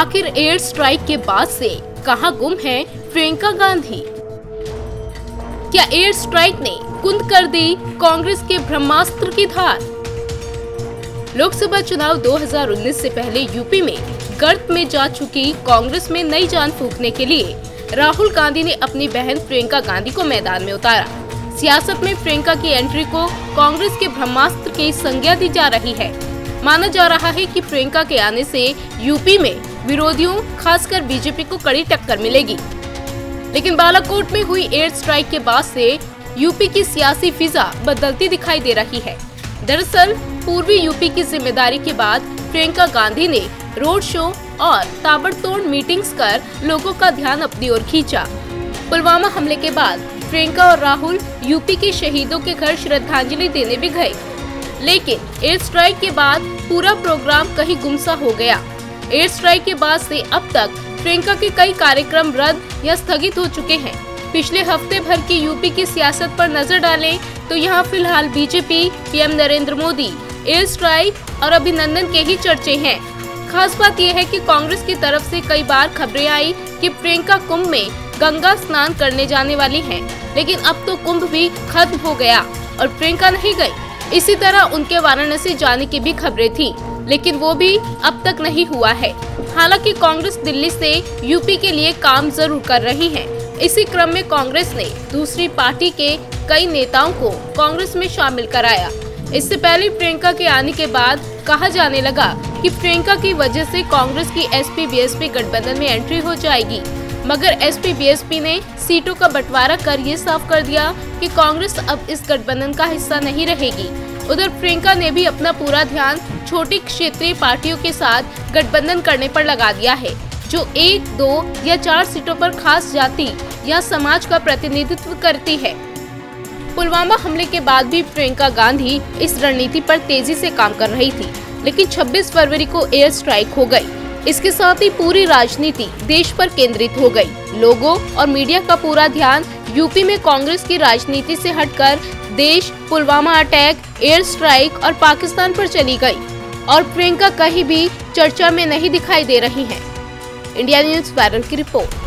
आखिर air strike के बाद से कहां गुम है प्रियंका गांधी? क्या एयर स्ट्राइक ने कुंद कर दी कांग्रेस के ब्रह्मास्त्र की धार? लोकसभा चुनाव 2019 से पहले यूपी में गर्त में जा चुकी कांग्रेस में नई जान फूंकने के लिए राहुल गांधी ने अपनी बहन प्रियंका गांधी को मैदान में उतारा। सियासत में प्रियंका की एंट्री को कांग्रेस के ब्रह्मास्त्र की संज्ञा दी जा रही है। माना जा रहा है कि प्रियंका के आने से यूपी में विरोधियों खासकर बीजेपी को कड़ी टक्कर मिलेगी। लेकिन बालाकोट में हुई एयर स्ट्राइक के बाद से यूपी की सियासी फिजा बदलती दिखाई दे रही है। दरअसल पूर्वी यूपी की जिम्मेदारी के बाद प्रियंका गांधी ने रोड शो और ताबड़तोड़ मीटिंग्स कर लोगों का ध्यान अपनी ओर खींचा। पुलवामा हमले के बाद प्रियंका और राहुल यूपी के शहीदों के घर श्रद्धांजलि देने भी गए, लेकिन एयर स्ट्राइक के बाद पूरा प्रोग्राम कहीं गुमसा हो गया। एयर स्ट्राइक के बाद से अब तक प्रियंका के कई कार्यक्रम रद्द या स्थगित हो चुके हैं। पिछले हफ्ते भर की यूपी की सियासत पर नजर डालें तो यहाँ फिलहाल BJP, PM Narendra Modi, air strike और अभिनंदन के ही चर्चे हैं। खास बात यह है कि कांग्रेस की तरफ से कई बार खबरें आई कि प्रियंका कुंभ में गंगा स्नान करने जाने वाली हैं, लेकिन अब तो कुंभ भी खत्म हो गया और प्रियंका नहीं गई। इसी तरह उनके वाराणसी जाने की भी खबरें थी, लेकिन वो भी अब तक नहीं हुआ है। हालांकि कांग्रेस दिल्ली से यूपी के लिए काम जरूर कर रही है। इसी क्रम में कांग्रेस ने दूसरी पार्टी के कई नेताओं को कांग्रेस में शामिल कराया। इससे पहले प्रियंका के आने के बाद कहा जाने लगा कि प्रियंका की वजह से कांग्रेस की एसपी-बीएसपी गठबंधन में एंट्री हो जाएगी, मगर एसपी-बीएसपी ने सीटों का बंटवारा कर ये साफ कर दिया कि कांग्रेस अब इस गठबंधन का हिस्सा नहीं रहेगी। उधर प्रियंका ने भी अपना पूरा ध्यान छोटी क्षेत्रीय पार्टियों के साथ गठबंधन करने पर लगा दिया है, जो 1, 2 या 4 सीटों पर खास जाति या समाज का प्रतिनिधित्व करती है। पुलवामा हमले के बाद भी प्रियंका गांधी इस रणनीति पर तेजी से काम कर रही थी, लेकिन 26 फरवरी को एयर स्ट्राइक हो गई। इसके साथ ही पूरी राजनीति देश पर केंद्रित हो गई। लोगों और मीडिया का पूरा ध्यान यूपी में कांग्रेस की राजनीति से हटकर देश, पुलवामा अटैक, एयर स्ट्राइक और पाकिस्तान पर चली गई और प्रियंका कहीं भी चर्चा में नहीं दिखाई दे रही हैं। इंडिया न्यूज़ वायरल की रिपोर्ट।